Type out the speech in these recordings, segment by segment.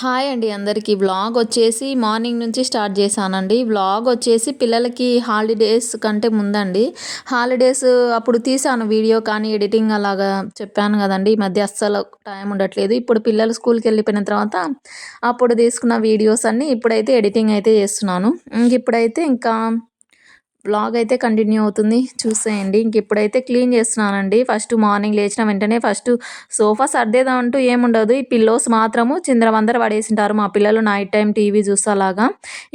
Hi అండి అందరికీ. Vlog వచ్చేసి మార్నింగ్ నుంచి స్టార్ట్ చేశానండి. వ్లాగ్ వచ్చేసి పిల్లలకి హాలిడేస్ కంటే ముందండి. హాలిడేస్ అప్పుడు తీశాను వీడియో, కానీ ఎడిటింగ్ అలాగా చెప్పాను కదండి, ఈ మధ్య అస్సలు టైం ఉండట్లేదు. ఇప్పుడు పిల్లలు స్కూల్కి వెళ్ళిపోయిన తర్వాత అప్పుడు తీసుకున్న వీడియోస్ అన్నీ ఇప్పుడైతే ఎడిటింగ్ అయితే చేస్తున్నాను. ఇప్పుడైతే ఇంకా వ్లాగ్ అయితే కంటిన్యూ అవుతుంది, చూసేయండి. ఇప్పుడైతే క్లీన్ చేస్తున్నానండి. ఫస్ట్ మార్నింగ్ లేచిన వెంటనే ఫస్ట్ సోఫా సర్దేదాం అంటూ ఏముండదు. ఈ పిల్లోస్ మాత్రము చిందరవందర పడేసింటారు మా పిల్లలు నైట్ టైం టీవీ చూసేలాగా.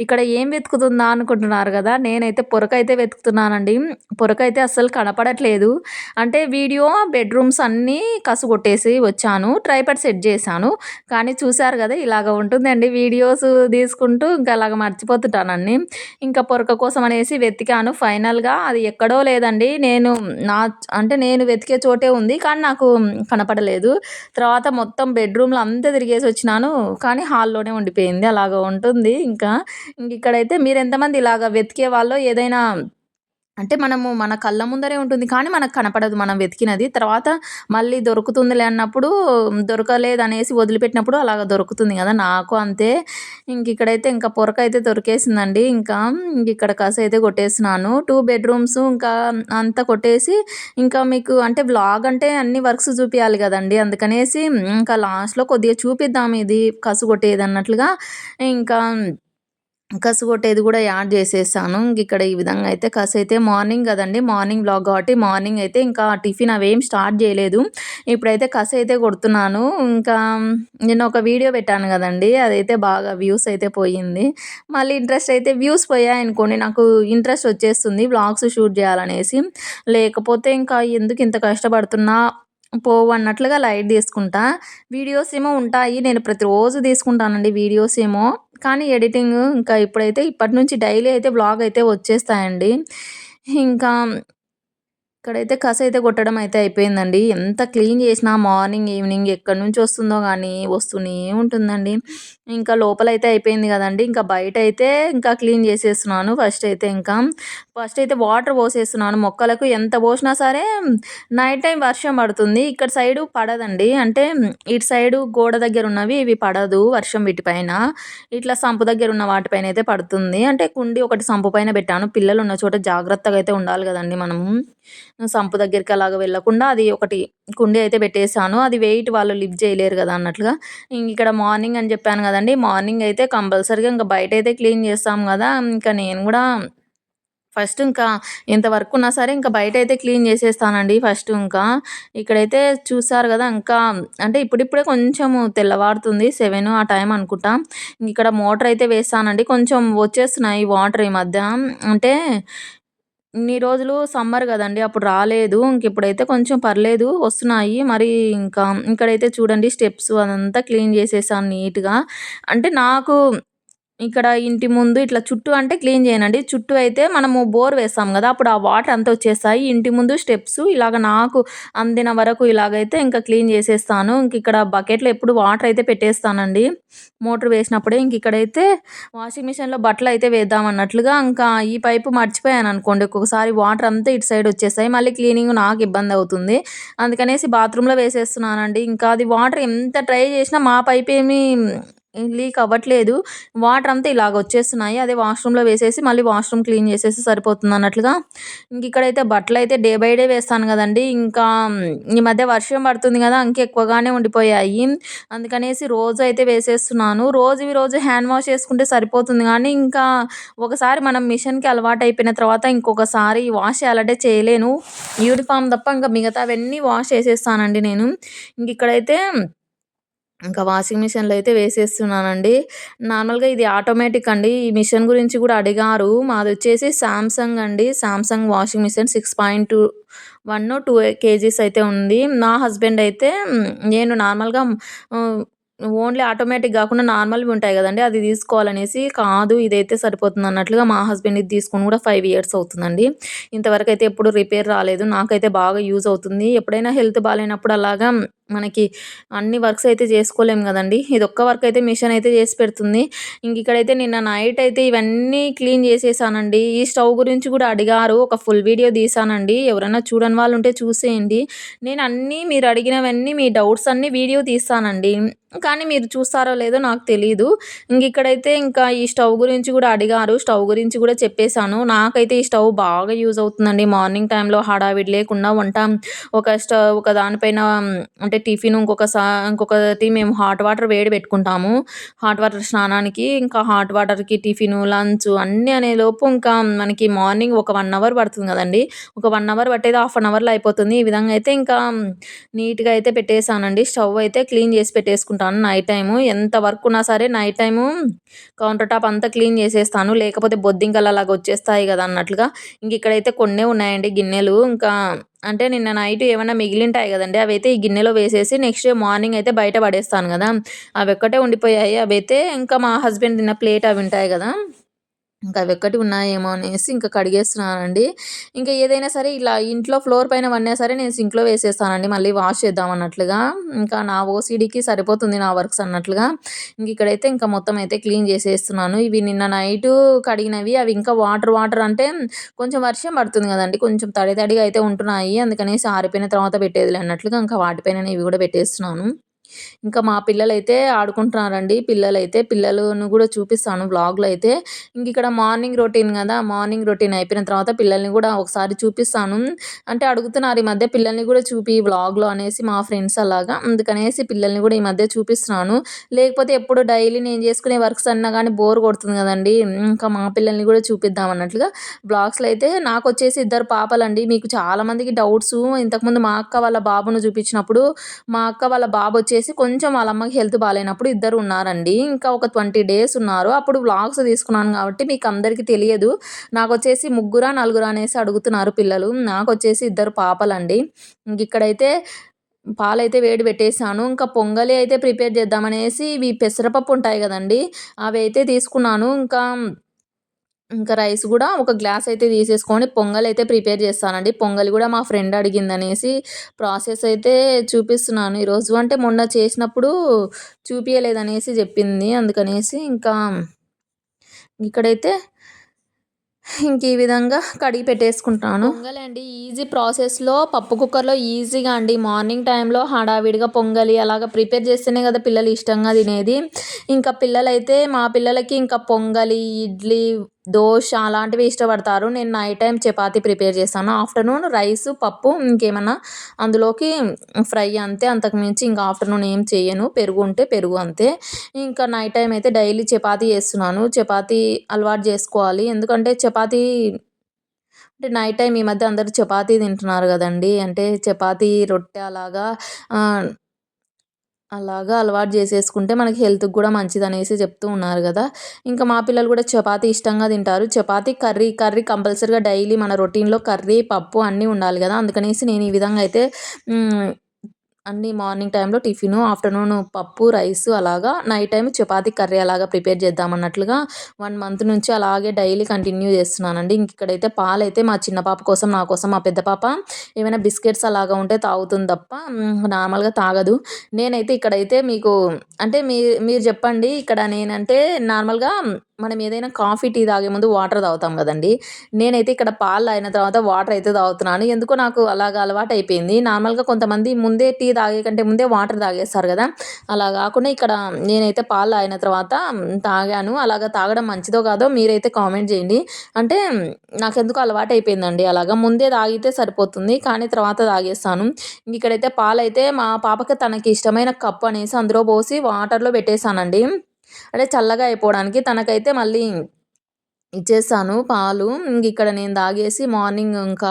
ఇక్కడ ఏం వెతుకుతుందా అనుకుంటున్నారు కదా, నేనైతే పొరకైతే వెతుకుతున్నానండి. పొరకైతే అస్సలు కనపడట్లేదు. అంటే వీడియో బెడ్రూమ్స్ అన్నీ కసుగొట్టేసి వచ్చాను, ట్రైపాడ్ సెట్ చేశాను. కానీ చూసారు కదా, ఇలాగ ఉంటుందండి. వీడియోస్ తీసుకుంటూ ఇంకా అలాగ మర్చిపోతుంటానండి. ఇంకా పొరక కోసం అనేసి వెతికాను. ఫైనల్‌గా అది ఎక్కడో లేదండి. నా నేను వెతికే చోటే ఉంది, కానీ నాకు కనపడలేదు. తర్వాత మొత్తం బెడ్‌రూమ్‌లో అంతా తిరిగేసి వచ్చినాను, కానీ హాల్‌లోనే ఉండిపోయింది. అలాగ ఉంటుంది ఇంకా. ఇక్కడైతే మీరెంతమంది ఇలాగ వెతికేవాళ్ళో, ఏదైనా అంటే మనము మన కళ్ళ ముందరే ఉంటుంది, కానీ మనకు కనపడదు మనం వెతికినది. తర్వాత మళ్ళీ దొరుకుతుందిలే అన్నప్పుడు దొరకలేదనేసి వదిలిపెట్టినప్పుడు అలాగ దొరుకుతుంది గదా, నాకు అంతే. ఇక్కడైతే ఇంకా పొరకైతే దొరికేసిందండి. ఇక్కడ కసైతే కొట్టేసినాను. 2 బెడ్‌రూమ్స్ ఇంకా అంతా కొట్టేసి, ఇంకా మీకు అంటే వ్లాగ్ అంటే అన్ని వర్క్స్ చూపియాలి గదండీ! అందుకనేసి ఇంకా లాస్ట్‌లో కొద్దిగా చూపిద్దాం ఇది కసు కొట్టేదన్నట్లుగా ఇంకా కసుగొట్టేది గూడా యాడ్ జేసేసాను. ఇక్కడ ఈ విధంగా అయితే కసైతే మార్నింగ్ గదండీ! మార్నింగ్ వ్లాగ్ గాబట్టి మార్నింగ్ అయితే ఇంకా టిఫిన్ అవేం స్టార్ట్ జేయలేదు. ఇప్పుడైతే కసైతే కొడుతున్నాను. ఇంకా నిన్న ఒక వీడియో పెట్టాను గదండీ! అదైతే బాగా వ్యూస్ అయితే పోయింది. మళ్ళీ ఇంట్రెస్ట్ అయితే వ్యూస్ పోయాయనుకోండి, నాకు ఇంట్రెస్ట్ వచ్చేస్తుంది వ్లాగ్స్ షూట్ జేయాలనేసి. లేకపోతే ఇంకా ఎందుకు ఇంత కష్టపడుతున్నా పోవు అన్నట్లుగా లైట్ తీసుకుంటా. వీడియోస్ ఏమో ఉంటాయి. నేను ప్రతిరోజు తీసుకుంటానండి వీడియోస్ ఏమో. కానీ ఎడిటింగ్ ఇంకా ఇప్పటి నుంచి డైలీ అయితే వ్లాగ్ అయితే వచ్చేస్తాయండి. ఇంకా ఇక్కడైతే కసైతే కొట్టడం అయితే అయిపోయిందండి. ఎంత క్లీన్ చేసినా మార్నింగ్, ఈవినింగ్ ఎక్కడి నుంచి వస్తుందో గానీ వస్తూనే ఉంటుందండి. ఇంకా లోపలైతే అయిపోయింది గదండీ! ఇంకా బయటైతే ఇంకా క్లీన్ చేసేస్తున్నాను. ఫస్ట్ అయితే వాటర్ పోసేస్తున్నాను మొక్కలకు. ఎంత పోసినా సరే నైట్ టైం వర్షం పడుతుంది. ఇక్కడ సైడు పడదండి. అంటే ఇటు సైడు గోడ దగ్గర ఉన్నవి ఇవి పడదు వర్షం వీటిపైన. ఇట్లా సంపు దగ్గర ఉన్న వాటిపైన అయితే పడుతుంది. అంటే కుండీ ఒకటి సంపు పైన పెట్టాను. పిల్లలున్న చోట జాగ్రత్తగా అయితే ఉండాలి గదండీ మనము. సంపు దగ్గరికి అలాగ వెళ్ళకుండా అది ఒకటి కుండీ అయితే పెట్టేసాను. అది వెయిట్ వాళ్ళు లిఫ్ట్ చేయలేరు గదా అన్నట్లుగా. ఇక్కడ మార్నింగ్ అని చెప్పాను గదండీ! మార్నింగ్ అయితే కంపల్సరీగా ఇంక బయటైతే క్లీన్ చేస్తాం గదా! ఇంకా నేను గూడా ఫస్ట్ ఇంకా ఎంత వర్క్ ఉన్నా సరే ఇంకా బయటైతే క్లీన్ చేసేస్తానండి ఫస్ట్ ఇంకా. ఇక్కడైతే చూసారు గదా, ఇంకా అంటే ఇప్పుడిప్పుడే కొంచెము తెల్లవారుతుంది. 7 ఆ టైం అనుకుంటా. ఇక్కడ మోటర్ అయితే వేసానండి. కొంచెం వచ్చేస్తున్నాయి వాటర్ ఈ మధ్య. అంటే ఇన్ని రోజులు సమ్మర్ గదండీ! అప్పుడు రాలేదు. ఇప్పుడైతే కొంచెం పర్లేదు వస్తున్నాయి. మరి ఇంకా ఇక్కడైతే చూడండి స్టెప్స్ అదంతా క్లీన్ చేసేసాను నీట్‌గా. అంటే నాకు ఇక్కడ ఇంటి ముందు ఇట్లా చుట్టూ అంటే క్లీన్ చేయనండి. చుట్టూ అయితే మనము బోర్ వేస్తాం గదా, అప్పుడు ఆ వాటర్ అంతా వచ్చేస్తాయి. ఇంటి ముందు స్టెప్స్ ఇలాగ నాకు అందిన వరకు ఇలాగైతే ఇంకా క్లీన్ చేసేస్తాను. ఇక్కడ బకెట్‌లో ఎప్పుడు వాటర్ అయితే పెట్టేస్తానండి, మోటర్ వేసినప్పుడే. ఇక్కడైతే వాషింగ్ మిషన్‌లో బట్టలయితే వేద్దాం అన్నట్లుగా ఇంకా ఈ పైపు మర్చిపోయాననుకోండి, ఒక్కొక్కసారి వాటర్ అంతా ఇటు సైడ్ వచ్చేస్తాయి. మళ్ళీ క్లీనింగ్ నాకు ఇబ్బందవుతుంది. అందుకనేసి బాత్రూమ్‌లో వేసేస్తున్నానండి. ఇంకా అది వాటర్ ఎంత ట్రై చేసినా మా పైపేమి లీక్ అవ్వట్లేదు. వాటర్ అంతా ఇలాగ వచ్చేస్తున్నాయి. అదే వాష్‌రూమ్‌లో వేసేసి మళ్ళీ వాష్‌రూమ్ క్లీన్ చేసేస్తే సరిపోతుందన్నట్లుగా. ఇక్కడైతే బట్టలైతే డే బై డే వేస్తాను గదండీ! ఈ మధ్య వర్షం పడుతుంది గదా, ఎక్కువగానే ఉండిపోయాయి. అందుకనేసి రోజు అయితే వేసేస్తున్నాను. రోజువి రోజు హ్యాండ్ వాష్ చేసుకుంటే సరిపోతుంది గానీ, ఇంకా ఒకసారి మనం మిషన్‌కి అలవాటయిపోయిన తర్వాత ఇంకొకసారి వాష్ చేయాలంటే చేయలేను. యూనిఫార్మ్ తప్ప ఇంకా మిగతావన్నీ వాష్ చేసేస్తానండి నేను. ఇక్కడైతే ఇంకా వాషింగ్ మిషన్‌లో అయితే వేసేస్తున్నానండి. నార్మల్‌గా ఇది ఆటోమేటిక్ అండి. ఈ మిషన్ గురించి కూడా అడిగారు. మాదొచ్చేసి సామ్‌సంగ్ అండి. సామ్‌సంగ్ వాషింగ్ మిషన్ 6.1, 2 కేజీస్ అయితే ఉంది. నా హస్బెండ్ అయితే నేను నార్మల్‌గా ఆహ్, ఓన్లీ ఆటోమేటిక్ గాకుండా నార్మల్‌వి ఉంటాయి గదండీ, అది తీసుకోవాలనేసి, కాదు ఇదైతే సరిపోతుందన్నట్లుగా మా హస్బెండ్ ఇది తీసుకొని కూడా 5 ఇయర్స్ అవుతుందండి. ఇంతవరకైతే ఎప్పుడు రిపేర్ రాలేదు. నాకైతే బాగా యూజ్ అవుతుంది. ఎప్పుడైనా హెల్త్ బాలేనప్పుడు అలాగా మనకి అన్ని వర్క్స్ అయితే చేసుకోలేం కదండి. ఇదొక్క వర్క్ అయితే మిషన్ అయితే చేసి పెడుతుంది. ఇక్కడైతే నిన్న నైట్ అయితే ఇవన్నీ క్లీన్ చేసేసానండి. ఈ స్టవ్ గురించి కూడా అడిగారు. ఒక ఫుల్ వీడియో తీసానండి. ఎవరైనా చూడని వాళ్ళు ఉంటే చూసేయండి. నేను అన్నీ మీరు అడిగినవన్నీ మీ డౌట్స్ అన్నీ వీడియో తీస్తానండి. కానీ మీరు చూస్తారో లేదో నాకు తెలీదు. ఇక్కడైతే ఇంకా ఈ స్టవ్ గురించి కూడా అడిగారు. స్టవ్ గురించి కూడా చెప్పేసాను. నాకైతే ఈ స్టవ్ బాగా యూజ్ అవుతుందండి. మార్నింగ్ టైంలో హడావిడి లేకుండా వంట ఒక దానిపైన అంటే టిఫిన్ ఇంకొకటి మేము హాట్ వాటర్ వేడి పెట్టుకుంటాము. హాట్ వాటర్ స్నానానికి, ఇంకా హాట్ వాటర్‌కి టిఫిను, లంచు అన్నీ అనేలోపు ఇంకా మనకి మార్నింగ్ ఒక 1 అవర్ పడుతుంది కదండీ! ఒక 1 అవర్ పట్టేది హాఫ్ అన్ అవర్‌లో అయిపోతుంది. ఈ విధంగా అయితే ఇంకా నీట్‌గా అయితే పెట్టేసానండి. స్టవ్ అయితే క్లీన్ చేసి పెట్టేసుకుంటాను నైట్ టైము. ఎంత వర్క్ ఉన్నా సరే నైట్ టైము కౌంటర్ టాప్ అంతా క్లీన్ చేసేస్తాను. లేకపోతే బొద్దింకలు అలాగా వచ్చేస్తాయి కదా అన్నట్లుగా. ఇక్కడైతే కొన్నే ఉన్నాయండి గిన్నెలు. ఇంకా అంటే నిన్న నైట్ ఏమన్నా మిగిలింటాయి గదండీ! అవైతే ఈ గిన్నెలో వేసేసి నెక్స్ట్ డే మార్నింగ్ అయితే బయట పడేస్తాను గదా! అవొక్కటే ఉండిపోయాయి. అవైతే ఇంకా మా హస్బెండ్ తిన్న ప్లేట్ అవి ఉంటాయి గదా! ఇంకా అవొక్కటి ఉన్నాయేమో అనేసి ఇంకా కడిగేస్తున్నానండి. ఇంకా ఏదైనా సరే ఇలా ఇంట్లో ఫ్లోర్ పైన పడినా సరే నేను సింక్‌లో వేసేస్తానండి. మళ్ళీ వాష్ చేద్దాం అన్నట్లుగా. ఇంకా నా ఓసీడీకి సరిపోతుంది నా వర్క్స్ అన్నట్లుగా. ఇక్కడైతే ఇంకా మొత్తం అయితే క్లీన్ చేసేస్తున్నాను. ఇవి నిన్న నైటు కడిగినవి. అవి ఇంకా వాటర్ వాటర్ అంటే కొంచెం వర్షం పడుతుంది గదండీ! కొంచెం తడి తడిగా అయితే ఉంటున్నాయి. అందుకనేసి ఆరిపోయిన తర్వాత పెట్టేదిలే అన్నట్లుగా ఇంకా వాటిపైననే ఇవి గూడా పెట్టేస్తున్నాను. ఇంకా మా పిల్లలైతే ఆడుకుంటున్నారండి. పిల్లలను గూడా చూపిస్తాను వ్లాగ్‌లో అయితే. ఇక్కడ మార్నింగ్ రొటీన్ గదా! మార్నింగ్ రొటీన్ అయిపోయిన తర్వాత పిల్లల్ని గూడా ఒకసారి చూపిస్తాను. అంటే అడుగుతున్నారు ఈ మధ్య పిల్లల్ని గూడా చూపి వ్లాగ్‌లో అనేసి మా ఫ్రెండ్స్ అలాగా. అందుకనేసి పిల్లల్ని గూడా ఈ మధ్య చూపిస్తున్నాను. లేకపోతే ఎప్పుడు డైలీ నేను జేసుకునే వర్క్స్ అన్నా గానీ బోర్ కొడుతుంది గదండీ! ఇంకా మా పిల్లల్ని గూడా చూపిద్దాం అన్నట్లుగా వ్లాగ్స్‌లో అయితే నాకొచ్చేసి ఇద్దరు పాపలండి. మీకు చాలా మందికి డౌట్సు ఇంతకుముందు మా అక్క వాళ్ళ బాబును చూపించినప్పుడు మా అక్క వాళ్ళ బాబొచ్చేసి కొంచెం వాళ్ళ అమ్మకి హెల్త్ బాలేనప్పుడు ఇద్దరు ఉన్నారండి. ఇంకా ఒక 20 డేస్ ఉన్నారు. అప్పుడు వ్లాగ్స్ తీసుకున్నాను కాబట్టి మీకందరికీ తెలియదు. నాకొచ్చేసి ముగ్గురా, నలుగురా అనేసి అడుగుతున్నారు పిల్లలు. నాకొచ్చేసి ఇద్దరు పాపలండి. ఇంకిక్కడైతే పాలైతే వేడి పెట్టేసాను. ఇంకా పొంగలి అయితే ప్రిపేర్ చేద్దామనేసి ఇవి పెసరపప్పు ఉంటాయి గదండీ! అవైతే తీసుకున్నాను. ఇంకా రైస్ గూడా ఒక గ్లాస్ అయితే తీసేసుకొని పొంగలైతే ప్రిపేర్ చేస్తానండి. పొంగల్ గూడా మా ఫ్రెండ్ అడిగిందనేసి ప్రాసెస్ అయితే చూపిస్తున్నాను ఈరోజు. అంటే మొన్న చేసినప్పుడు చూపియలేదనేసి జెప్పింది. అందుకనేసి ఇంకా ఇక్కడైతే ఈ విధంగా కడిగి పెట్టేసుకుంటాను. పొంగలి అండి ఈజీ ప్రాసెస్‌లో పప్పు కుక్కర్‌లో ఈజీగా అండి మార్నింగ్ టైంలో హడావిడిగా పొంగలి అలాగా ప్రిపేర్ చేస్తేనే కదా పిల్లలు ఇష్టంగా తినేది. ఇంకా పిల్లలైతే మా పిల్లలకి ఇంకా పొంగలి, ఇడ్లీ, దోస అలాంటివి ఇష్టపడతారు. నేను నైట్ టైమ్ చపాతీ ప్రిపేర్ చేస్తాను. ఆఫ్టర్‌నూన్ రైసు, పప్పు ఇంకేమన్నా అందులోకి ఫ్రై అంతే. అంతకు మించి ఇంకా ఆఫ్టర్‌నూన్ ఏం చెయ్యను. పెరుగు ఉంటే పెరుగు అంతే. ఇంకా నైట్ టైమ్ అయితే డైలీ చపాతీ చేస్తున్నాను. చపాతీ అలవాటు చేసుకోవాలి. ఎందుకంటే చపాతీ అంటే నైట్ టైమ్ ఈ మధ్య అందరూ చపాతీ తింటున్నారు గదండీ! అంటే చపాతీ, రొట్టె ఆహ్, అలాగా అలవాటు జేసేసుకుంటే మనకి హెల్త్‌కి గూడా మంచిదనేసి చెప్తూ ఉన్నారు గదా! ఇంకా మా పిల్లలు గూడా చపాతీ ఇష్టంగా తింటారు. చపాతీ, కర్రీ కంపల్సరీగా డైలీ మన రొటీన్‌లో కర్రీ, పప్పు అన్నీ ఉండాలి గదా! అందుకనేసి నేను ఈ విధంగా అయితే హ్మ్. అన్నీ మార్నింగ్ టైమ్‌లో టిఫిను, ఆఫ్టర్‌నూన్ పప్పు, రైసు అలాగా నైట్ టైమ్ చపాతీ, కర్రీ అలాగా ప్రిపేర్ చేద్దామన్నట్లుగా 1 మంత్ నుంచి అలాగే డైలీ కంటిన్యూ చేస్తున్నానండి. ఇక్కడైతే పాలైతే మా చిన్న పాప కోసం, నా కోసం, మా పెద్ద పాప ఏమైనా బిస్కెట్స్ అలాగా ఉంటే తాగుతుంది తప్ప నార్మల్‌గా తాగదు. నేనైతే ఇక్కడైతే మీకు అంటే మీరు చెప్పండి. ఇక్కడ నేనంటే నార్మల్‌గా మనం ఏదైనా కాఫీ, టీ తాగే ముందు వాటర్ తాగుతాం గదండీ! నేనైతే ఇక్కడ పాలు తాగిన తర్వాత వాటర్ అయితే తాగుతున్నాను. ఎందుకో నాకు అలాగా అలవాటయిపోయింది. నార్మల్‌గా కొంతమంది ముందే టీ తాగే కంటే ముందే వాటర్ తాగేస్తారు గదా! అలా గాకుండా ఇక్కడ నేనైతే పాలు తాగిన తర్వాత తాగాను. అలాగా తాగడం మంచిదో కాదో మీరైతే కామెంట్ జేయండి. అంటే నాకెందుకో అలవాటయిపోయిందండి అలాగా. ముందే తాగితే సరిపోతుంది. కానీ తర్వాత తాగేస్తాను. ఇక్కడైతే పాలైతే మా పాపకి తనకి ఇష్టమైన కప్ అనేసి అందులో పోసి వాటర్‌లో పెట్టేసానండి. అంటే చల్లగా అయిపోవడానికి. తనకైతే మళ్ళీ ఇచ్చేసాను పాలు. ఇక్కడ నేను తాగేసి మార్నింగ్ ఇంకా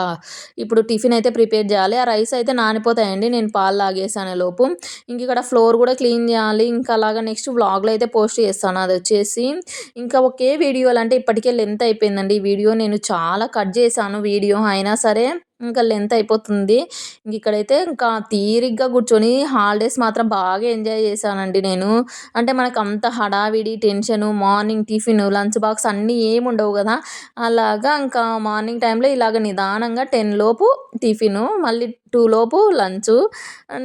ఇప్పుడు టిఫిన్ అయితే ప్రిపేర్ జేయాలి. ఆ రైస్ అయితే నానిపోతాయండి. నేను పాలు తాగేసానేలోపు. ఇక్కడ ఫ్లోర్ గూడా క్లీన్ జేయాలి. ఇంకా అలాగా నెక్స్ట్ వ్లాగ్‌లో అయితే పోస్ట్ చేస్తాను. అదొచ్చేసి ఇంకా ఒకే వీడియోలో అంటే ఇప్పటికే లెంత్ అయిపోయిందండి ఈ వీడియో. నేను చాలా కట్ చేశాను వీడియో. అయినా సరే ఇంకా లెంత్ అయిపోతుంది. ఇక్కడైతే ఇంకా తీరిగ్గా కూర్చొని హాలిడేస్ మాత్రం బాగా ఎంజాయ్ చేశానండి నేను. అంటే మనకంత హడావిడి, tension, morning tiffin, lunch box అన్నీ ఏముండవు గదా! అలాగా ఇంకా మార్నింగ్ టైంలో ఇలాగ నిదానంగా 10 లోపు టిఫిను, మళ్ళీ 2 లోపు లంచు,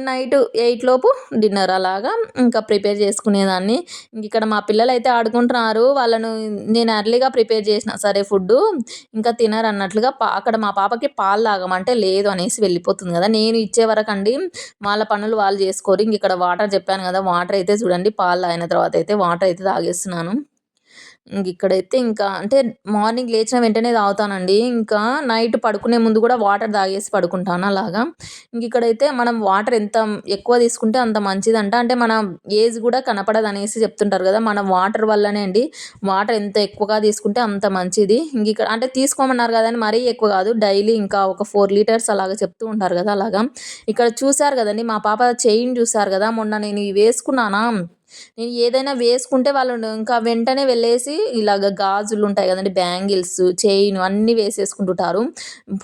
నైట్ 8 లోపు డిన్నర్ అలాగా ఇంకా ప్రిపేర్ చేసుకునేదాన్ని. ఇక్కడ మా పిల్లలైతే ఆడుకుంటున్నారు. వాళ్ళను నేను ఎర్లీగా ప్రిపేర్ చేసినా సరే ఫుడ్డు ఇంకా తినరన్నట్లుగా అక్కడ మా పాపకి పాలు తాగమంటే లేదు అనేసి వెళ్ళిపోతుంది కదా! నేను ఇచ్చే వరకండి వాళ్ళ పనులు వాళ్ళు చేసుకోరు. ఇక్కడ వాటర్ చెప్పాను కదా! వాటర్ అయితే చూడండి పాలు తాగిన తర్వాత అయితే వాటర్ అయితే తాగేస్తున్నాను. ఇక్కడైతే ఇంకా అంటే మార్నింగ్ లేచిన వెంటనే తాగుతానండి. ఇంకా నైట్ పడుకునే ముందు కూడా వాటర్ తాగేసి పడుకుంటాను అలాగా. ఇక్కడైతే మనం వాటర్ ఎంత ఎక్కువ తీసుకుంటే అంత మంచిదంట. అంటే మన ఏజ్ కూడా కనపడదనేసి చెప్తుంటారు కదా! మనం వాటర్ వల్లనే అండి. వాటర్ ఎంత ఎక్కువగా తీసుకుంటే అంత మంచిది. ఇక్కడ అంటే తీసుకోమన్నారు కదా అని మరీ ఎక్కువ కాదు. డైలీ ఇంకా ఒక 4 లీటర్స్ అలాగా చెప్తూ ఉంటారు కదా! అలాగా. ఇక్కడ చూసారు కదండీ మా పాప చైన్ చూసారు కదా! మొన్న నేను ఇవి వేసుకున్నానా, నేను ఏదైనా వేసుకుంటే వాళ్ళు ఇంకా వెంటనే వెళ్ళేసి ఇలాగ గాజులుంటాయి గదండీ! బ్యాంగిల్స్, చైను అన్నీ వేసేసుకుంటుంటారు.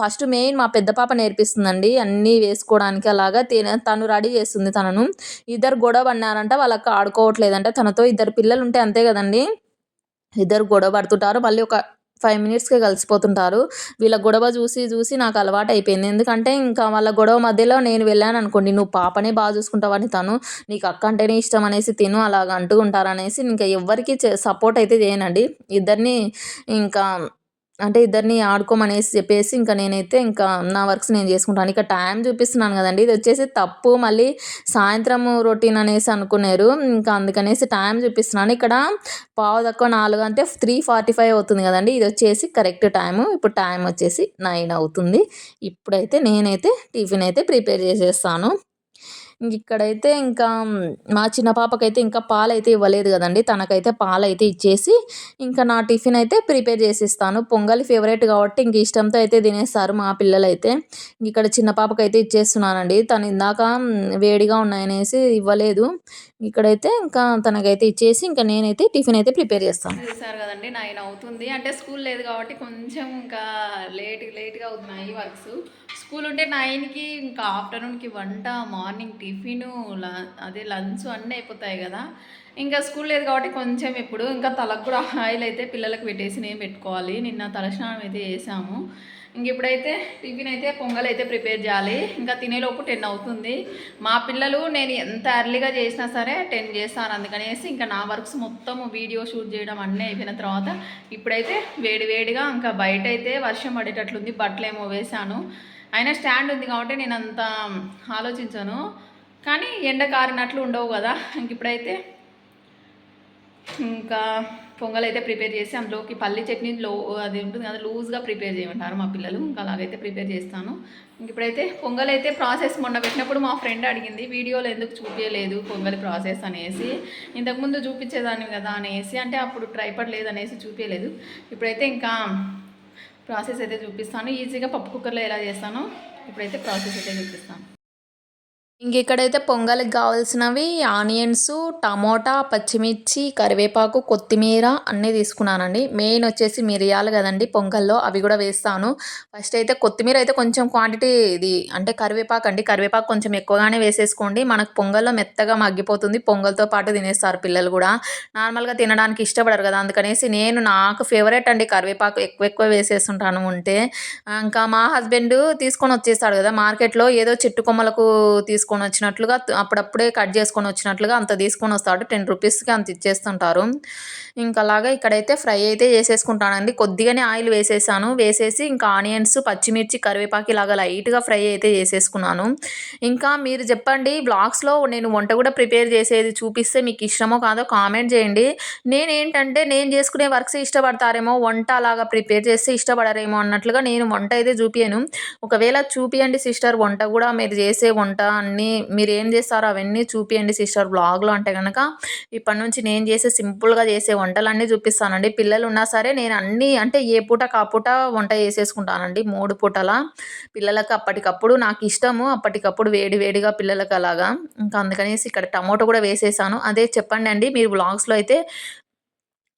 ఫస్ట్ మెయిన్ మా పెద్ద పాప నేర్పిస్తుందండి అన్నీ వేసుకోవడానికి అలాగా. తను రెడీ చేస్తుంది తనను. ఇద్దరు గొడవ పడినారంట. వాళ్ళక్క ఆడుకోవట్లేదంట తనతో. ఇద్దరు పిల్లలుంటే అంతే గదండీ! ఇద్దరు గొడవ పడుతుంటారు. మళ్ళీ ఒక 5 మినిట్స్‌కే కలిసిపోతుంటారు. వీళ్ళ గొడవ చూసి, చూసి నాకు అలవాటయిపోయింది. ఎందుకంటే ఇంకా వాళ్ళ గొడవ మధ్యలో నేను వెళ్ళాననుకోండి, "నువ్వు పాపనే బాగా చూసుకుంటావని తను, నీకు అక్క అంటేనే ఇష్టం అనేసి తిను" అలాగ అంటూ ఉంటారనేసి ఇంకా ఎవ్వరికీ సపోర్ట్ అయితే చేయనండి. ఇద్దరిని ఇంకా అంటే ఇద్దరిని ఆడుకోమనేసి చెప్పేసి ఇంకా నేనైతే ఇంకా నా వర్క్స్ నేను చేసుకుంటాను. ఇక్కడ టైం చూపిస్తున్నాను గదండీ! ఇదొచ్చేసి తప్పు. మళ్ళీ సాయంత్రము రొటీన్ అనేసి అనుకున్నారు. ఇంకా అందుకనేసి టైం చూపిస్తున్నాను. ఇక్కడ 3:15 అంటే 3:45 అవుతుంది గదండీ! ఇదొచ్చేసి కరెక్ట్ టైము. ఇప్పుడు టైం వచ్చేసి 9 అవుతుంది. ఇప్పుడైతే నేనైతే టిఫిన్ అయితే ప్రిపేర్ చేసేస్తాను. ఇక్కడైతే ఇంకా మా చిన్న పాపకైతే ఇంకా పాలైతే ఇవ్వలేదు గదండీ! తనకైతే పాలైతే ఇచ్చేసి, ఇంకా నా టిఫిన్ అయితే ప్రిపేర్ చేసిస్తాను. పొంగల్ ఫేవరెట్ గాబట్టి ఇంక ఇష్టంతో అయితే తినేస్తారు మా పిల్లలైతే. ఇక్కడ చిన్న పాపకైతే ఇచ్చేస్తున్నానండి. తను ఇందాక వేడిగా ఉన్నాయనేసి ఇవ్వలేదు. ఇక్కడైతే ఇంకా తనకైతే ఇచ్చేసి, ఇంకా నేనైతే టిఫిన్ అయితే ప్రిపేర్ చేస్తాను. చూసారు కదండి 9 అవుతుంది. అంటే స్కూల్ లేదు కాబట్టి కొంచెం ఇంకా లేట్‌గా అవుతున్నాయి వర్క్స్. స్కూల్ ఉంటే 9కి ఇంకా ఆఫ్టర్‌నూన్‌కి వంట, మార్నింగ్ టిఫిను, అదే లంచ్ అన్నీ అయిపోతాయి కదా! ఇంకా స్కూల్ లేదు కాబట్టి కొంచెం ఇప్పుడు ఇంకా తలకు కూడా ఆయిల్ అయితే పిల్లలకి పెట్టేసి నేను పెట్టుకోవాలి. నిన్న తలస్నానం అయితే చేశాము. ఇప్పుడైతే టిఫిన్ అయితే పొంగల్ అయితే ప్రిపేర్ చేయాలి. ఇంకా తినేలోపు 10 అవుతుంది. మా పిల్లలు నేను ఎంత ఎర్లీగా చేసినా సరే 10 చేస్తాను. అందుకనేసి ఇంకా నా వర్క్స్ మొత్తం వీడియో షూట్ చేయడం అన్నీ అయిపోయిన తర్వాత ఇప్పుడైతే వేడిగా ఇంకా బయట అయితే వర్షం పడేటట్లుంది. బట్టలేమో వేశాను. అయినా స్టాండ్ ఉంది కాబట్టి నేను అంత ఆలోచించను. కానీ ఎండ కారినట్లు ఉండవు కదా! ఇప్పుడైతే ఇంకా పొంగల్ అయితే ప్రిపేర్ చేసి అందులోకి పల్లి చట్నీ అది ఉంటుంది కదా లూజ్గా ప్రిపేర్ చేయమంటారు మా పిల్లలు. ఇంకా అలాగైతే ప్రిపేర్ చేస్తాను. ఇప్పుడైతే పొంగల్ అయితే ప్రాసెస్ మొన్న పెట్టినప్పుడు మా ఫ్రెండ్ అడిగింది వీడియోలో ఎందుకు చూపించలేదు పొంగల్ ప్రాసెస్ అనేసి. ఇంతకుముందు చూపించేదాన్ని కదా అనేసి, అంటే అప్పుడు ట్రైపాడ్ లేదనేసి చూపించలేదు. ఇప్పుడైతే ఇంకా ప్రాసెస్ అయితే చూపిస్తాను. ఈజీగా పప్పు కుక్కర్లో ఎలా చేస్తానో ఇప్పుడైతే ప్రాసెస్ అయితే చూపిస్తాను. ఇక్కడైతే పొంగల్‌కి గావాల్సినవి ఆనియన్సు, టమోటా, పచ్చిమిర్చి, కరివేపాకు, కొత్తిమీర అన్నీ తీసుకున్నానండి. మెయిన్ వచ్చేసి మిరియాలు గదండీ పొంగల్‌లో అవి గూడా వేస్తాను. ఫస్ట్ అయితే కొత్తిమీర అయితే కొంచెం క్వాంటిటీ ఇది అంటే కరివేపాకండి. కరివేపాకు కొంచెం ఎక్కువగానే వేసేసుకోండి. మనకు పొంగల్‌లో మెత్తగా మగ్గిపోతుంది. పొంగల్‌తో పాటు తినేస్తారు పిల్లలు గూడా. నార్మల్‌గా తినడానికి ఇష్టపడరు గదా! అందుకనేసి నాకు ఫేవరెట్ అండి కరివేపాకు ఎక్కువ వేసేస్తుంటాను ఉంటే. ఇంకా మా హస్బెండు తీసుకొనొచ్చేస్తాడు గదా! మార్కెట్‌లో ఏదో చెట్టు కొమ్మలకు తీసుకొనొచ్చినట్లుగా అప్పుడప్పుడే కట్ చేసుకొనొచ్చినట్లుగా అంత తీసుకొనొస్తాడు. 10 రూపీస్‌కి అంత ఇచ్చేస్తుంటారు. అలాగా ఇక్కడైతే ఫ్రై అయితే చేసేసుకుంటానండి. కొద్దిగానే ఆయిల్ వేసేసాను. వేసేసి ఇంకా ఆనియన్స్, పచ్చిమిర్చి, కరివేపాకు ఇలాగా లైట్‌గా ఫ్రై అయితే చేసేసుకున్నాను. ఇంకా మీరు చెప్పండి వ్లాగ్స్‌లో నేను వంట కూడా ప్రిపేర్ చేసేది చూపిస్తే మీకు ఇష్టమో కాదో కామెంట్ చేయండి. నేనేంటంటే నేను చేసుకునే వర్క్స్ ఇష్టపడతారేమో, వంట అలాగా ప్రిపేర్ చేస్తే ఇష్టపడరేమో అన్నట్లుగా నేను వంట అయితే చూపియను. ఒకవేళ చూపియండి సిస్టర్ వంట కూడా మీరు చేసే వంట అన్నీ మీరేం చేస్తారో అవన్నీ చూపియండి సిస్టర్ వ్లాగ్‌లో అంటే గనక ఇప్పటి నుంచి నేను చేసే సింపుల్‌గా చేసే వంటలన్నీ చూపిస్తానండి. పిల్లలున్నా సరే నేను అన్నీ అంటే ఏ పూటకి ఆ పూట వంట చేసేసుకుంటానండి. 3 పూటలా పిల్లలకి అప్పటికప్పుడు నాకిష్టము. అప్పటికప్పుడు వేడిగా పిల్లలకి అలాగా. ఇంకా అందుకనేసి ఇక్కడ టమోటా కూడా వేసేసాను. అదే చెప్పండండి మీరు వ్లాగ్స్‌లో అయితే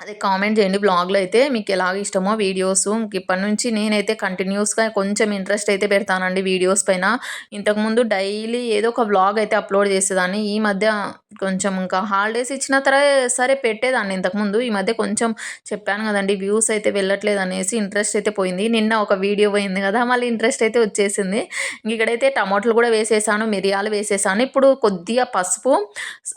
అదే కామెంట్ చేయండి బ్లాగ్‌లో అయితే మీకెలాగ ఇష్టమో వీడియోసు. ఇప్పటి నుంచి నేనైతే కంటిన్యూస్‌గా కొంచెం ఇంట్రెస్ట్ అయితే పెడతానండి వీడియోస్ పైన. ఇంతకుముందు డైలీ ఏదో ఒక వ్లాగ్ అయితే అప్‌లోడ్ చేసేదాన్ని. ఈ మధ్య కొంచెం ఇంకా హాలిడేస్ ఇచ్చిన సరే పెట్టేదాన్ని ఇంతకుముందు. ఈ మధ్య కొంచెం చెప్పాను కదండీ వ్యూస్ అయితే వెళ్ళట్లేదనేసి ఇంట్రెస్ట్ అయితే పోయింది. నిన్న ఒక వీడియో పోయింది కదా! మళ్ళీ ఇంట్రెస్ట్ అయితే వచ్చేసింది. ఇక్కడైతే టమాటాలు కూడా వేసేసాను, మిరియాలు వేసేసాను. ఇప్పుడు కొద్దిగా పసుపు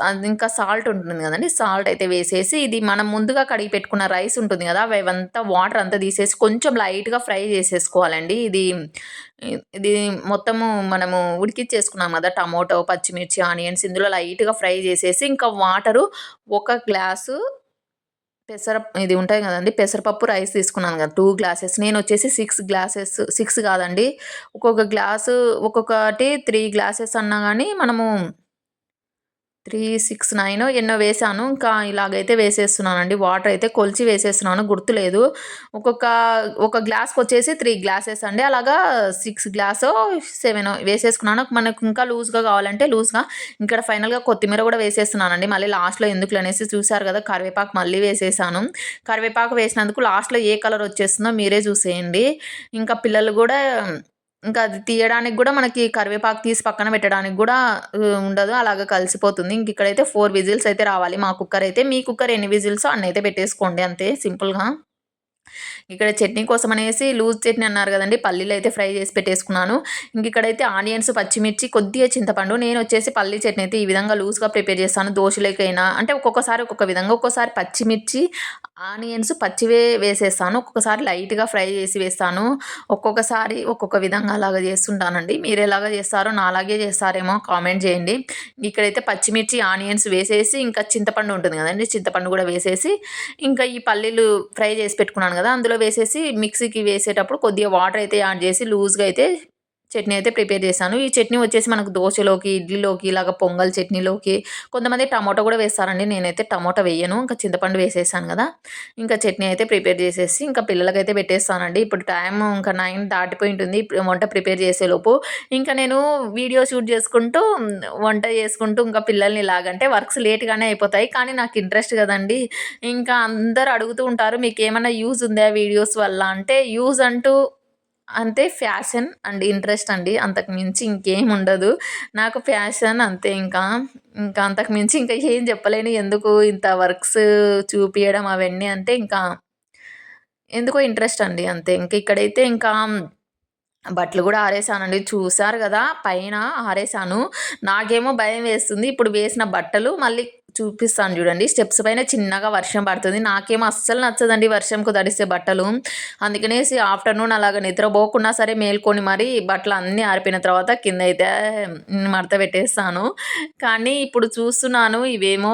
అది ఇంకా సాల్ట్ ఉంటుంది కదండీ! సాల్ట్ అయితే వేసేసి ఇది మనం ముందుగా కడిగి పెట్టుకున్న రైస్ ఉంటుంది కదా! అవంతా వాటర్ అంతా తీసేసి కొంచెం లైట్‌గా ఫ్రై చేసేసుకోవాలండి. ఇది మొత్తము మనము ఉడికిచ్చేసుకున్నాం కదా! టమోటో, పచ్చిమిర్చి, ఆనియన్స్ ఇందులో లైట్‌గా ఫ్రై చేసేసి ఇంకా వాటరు ఒక గ్లాసు ఇది ఉంటాయి కదండీ! పెసరపప్పు, రైస్ తీసుకున్నాను కదా! 2 గ్లాసెస్. నేనొచ్చేసి 6 గ్లాసెస్ 6 కాదండి. ఒక్కొక్క గ్లాసు ఒక్కొక్కటి 3 గ్లాసెస్ అన్నా గాని మనము 3, 6, 9 ఎన్నో వేశాను. ఇంకా ఇలాగైతే వేసేస్తున్నానండి. వాటర్ అయితే కొలిచి వేసేస్తున్నాను గుర్తులేదు. ఒక్కొక్క ఒక గ్లాస్‌కొచ్చేసి 3 గ్లాసెస్ అండి. అలాగా 6 గ్లాసో, 7 వేసేసుకున్నాను. మనకు ఇంకా లూజ్‌గా కావాలంటే లూజ్‌గా ఇక్కడ ఫైనల్‌గా కొత్తిమీర కూడా వేసేస్తున్నానండి. మళ్ళీ లాస్ట్‌లో ఎందుకులే అనేసి చూసారు కదా! కరివేపాకు మళ్ళీ వేసేసాను. కరివేపాకు వేసినందుకు లాస్ట్‌లో ఏ కలర్ వచ్చేస్తుందో మీరే చూసేయండి. ఇంకా పిల్లలు గూడా ఇంకా అది తీయడానికి గూడా మనకి కరివేపాకు తీసి పక్కన పెట్టడానికి గూడా ఉండదు. అలాగా కలిసిపోతుంది. ఇక్కడైతే 4 విజిల్స్ అయితే రావాలి మా కుక్కర్ అయితే. మీ కుక్కర్ ఎన్ని విజిల్సో అన్నయితే పెట్టేసుకోండి అంతే సింపుల్‌గా. ఇక్కడ చట్నీ కోసం అనేసి లూజ్ చట్నీ అన్నారు గదండీ! పల్లీలైతే ఫ్రై చేసి పెట్టేసుకున్నాను. ఇక్కడైతే ఆనియన్స్, పచ్చిమిర్చి, కొద్దిగా చింతపండు. నేనొచ్చేసి పల్లీ చట్నీ అయితే ఈ విధంగా లూజ్‌గా ప్రిపేర్ చేస్తాను. దోసలోకైనా అంటే ఒక్కొక్కసారి ఒక్కొక్క విధంగా. ఒక్కోసారి పచ్చిమిర్చి, ఆనియన్స్ పచ్చివే వేసేస్తాను. ఒక్కొక్కసారి లైట్‌గా ఫ్రై చేసి వేస్తాను. ఒక్కొక్కసారి ఒక్కొక్క విధంగా అలాగా చేస్తుంటానండి. మీరెలాగా చేస్తారో నాలాగే చేస్తారేమో కామెంట్ చేయండి. ఇక్కడైతే పచ్చిమిర్చి, ఆనియన్స్ వేసేసి ఇంకా చింతపండు ఉంటుంది గదండీ! చింతపండు గూడా వేసేసి ఇంకా ఈ పల్లీలు ఫ్రై చేసి పెట్టుకున్నాను గదా! అందులో వేసేసి మిక్సీకి వేసేటప్పుడు కొద్దిగా వాటర్ అయితే యాడ్ చేసి లూజ్‌గా అయితే చట్నీ అయితే ప్రిపేర్ చేశాను. ఈ చట్నీ వచ్చేసి మనకు దోసలోకి, ఇడ్లీలోకి ఇలాగ పొంగల్ చట్నీలోకి కొంతమంది టమాటో గూడా వేస్తారండి. నేనైతే టమాటా వేయను. ఇంకా చింతపండు వేసేసాను గదా! ఇంకా చట్నీ అయితే ప్రిపేర్ చేసేసి ఇంకా పిల్లలకైతే పెట్టేస్తానండి. ఇప్పుడు టైం ఇంకా 9 దాటిపోయి ఉంటుంది. వంట ప్రిపేర్ చేసేలోపు. ఇంకా నేను వీడియో షూట్ చేసుకుంటూ వంట చేసుకుంటూ ఇంకా పిల్లల్ని ఇలాగంటే వర్క్స్ లేట్‌గానే అయిపోతాయి. కానీ నాకు ఇంట్రెస్ట్ గదండీ! ఇంకా అందరూ అడుగుతూ ఉంటారు. మీకేమన్నా యూజ్ ఉందా వీడియోస్ వల్ల అంటే యూజ్ అంటూ అంతే ఫ్యాషన్ అండ్ ఇంట్రెస్ట్ అండి. అంతకు మించి ఇంకేముండదు. నాకు ఫ్యాషన్ అంతే ఇంకా. ఇంకా అంతకు మించి ఇంకా ఏం చెప్పలేను. ఎందుకు ఇంత వర్క్స్ చూపియడం అవన్నీ అంటే ఇంకా ఎందుకో ఇంట్రెస్ట్ అండి అంతే. ఇంక ఇక్కడైతే ఇంకా బట్టలు గూడా ఆరేసానండి. చూసారు గదా! పైన ఆరేసాను. నాకేమో భయం వేస్తుంది. ఇప్పుడు వేసిన బట్టలు మళ్ళీ చూపిస్తాను జూడండి. స్టెప్స్ పైన చిన్నగా వర్షం పడుతుంది. నాకేమో అస్సలు నచ్చదండి వర్షంకు తడిస్తే బట్టలు. అందుకనేసి ఆఫ్టర్‌నూన్ అలాగా నిద్రపోకున్నా సరే మేల్కొని మరీ బట్టలన్నీ ఆరిపోయిన తర్వాత కిందయితే మడత పెట్టేస్తాను. కానీ ఇప్పుడు చూస్తున్నాను ఇవేమో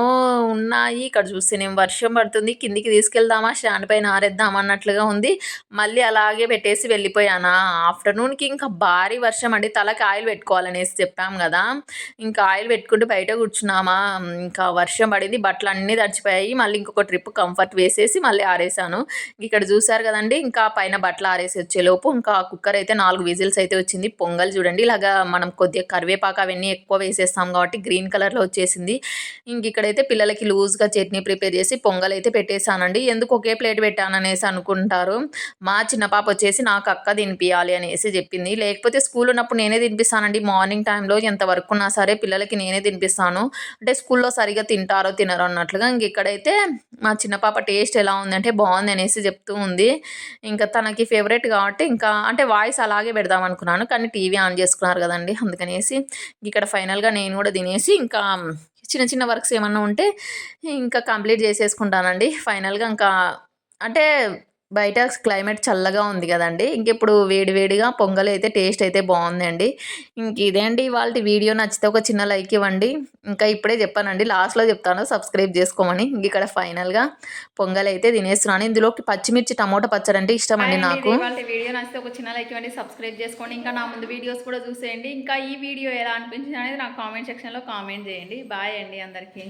ఉన్నాయి. ఇక్కడ చూస్తేనేమో వర్షం పడుతుంది. కిందికి తీసుకెళ్దామా స్టాండ్ పైన ఆరేద్దామా అన్నట్లుగా ఉంది. మళ్ళీ అలాగే పెట్టేసి వెళ్ళిపోయానా, ఆఫ్టర్‌నూన్‌కి ఇంకా భారీ వర్షం అండి. తలకి ఆయిల్ పెట్టుకోవాలనేసి చెప్పాం గదా! ఇంకా ఆయిల్ పెట్టుకుంటూ బయట కూర్చున్నామా, ఇంకా వర్షం పడింది. బట్టలన్నీ తడిచిపోయాయి. మళ్ళీ ఇంకొక ట్రిప్ కంఫర్ట్ వేసేసి మళ్ళీ ఆరేసాను. ఇక్కడ చూసారు గదండీ! ఇంకా పైన బట్టలు ఆరేసి వచ్చేలోపు ఇంకా కుక్కర్ అయితే 4 విజిల్స్ అయితే వచ్చింది. పొంగల్ చూడండి ఇలాగా మనం కొద్దిగా కరివేపాకు అవన్నీ ఎక్కువ వేసేస్తాం కాబట్టి గ్రీన్ కలర్‌లో వచ్చేసింది. ఇక్కడైతే పిల్లలకి లూజ్‌గా చట్నీ ప్రిపేర్ చేసి పొంగలైతే పెట్టేసానండి. ఎందుకు ఒకే ప్లేట్ పెట్టాననేసి అనుకుంటారు. మా చిన్న పాప వచ్చేసి నాకు అక్క తినిపియాలి అనేసి చెప్పింది. లేకపోతే స్కూల్ ఉన్నప్పుడు నేనే తినిపిస్తానండి. మార్నింగ్ టైమ్‌లో ఎంత వర్క్ ఉన్నా సరే పిల్లలకి నేనే తినిపిస్తాను. అంటే స్కూల్‌లో సరిగ్గా తింటారో తినరో అన్నట్లుగా. ఇక్కడైతే మా చిన్న పాప టేస్ట్ ఎలా ఉందంటే బావుంది అనేసి చెప్తూ ఉంది. ఇంకా తనకి ఫేవరెట్ కాబట్టి ఇంకా అంటే వాయిస్ అలాగే పెడదాం అనుకున్నాను. కానీ టీవీ ఆన్ చేసుకున్నారు గదండీ! అందుకనేసి ఇక్కడ ఫైనల్‌గా నేను గూడా తినేసి ఇంకా చిన్న చిన్న వర్క్స్ ఏమన్నా ఉంటే ఇంకా కంప్లీట్ చేసేసుకుంటానండి. ఫైనల్‌గా ఇంకా అంటే బయట క్లైమేట్ చల్లగా ఉంది గదండీ! ఇంకిప్పుడు వేడి వేడిగా పొంగలైతే టేస్ట్ అయితే బావుందండి. ఇదే అండి ఇవాల్టి వీడియో నచ్చితే ఒక చిన్న లైక్ ఇవ్వండి. ఇంకా ఇప్పుడే చెప్పానండి లాస్ట్‌లో చెప్తాను సబ్స్క్రైబ్ జేసుకోమని. ఇక్కడ ఫైనల్‌గా పొంగలైతే తినేస్తున్నాను. ఇందులోకి పచ్చిమిర్చి టమోటా పచ్చడంటే హాయ్ ఇష్టమండి అండి. ఇది నాకు. ఇవాల్టి వీడియో నచ్చితే ఒక చిన్న లైక్ ఇవ్వండి. సబ్స్క్రైబ్ చేసుకోండి. ఇంకా నా ముందు వీడియోస్ కూడా చూసేయండి. ఇంకా ఈ వీడియో ఎలా అనిపించింది అనేది నాకు కామెంట్ సెక్షన్‌లో కామెంట్ చేయండి. బాయ్ అండి అందరికీ.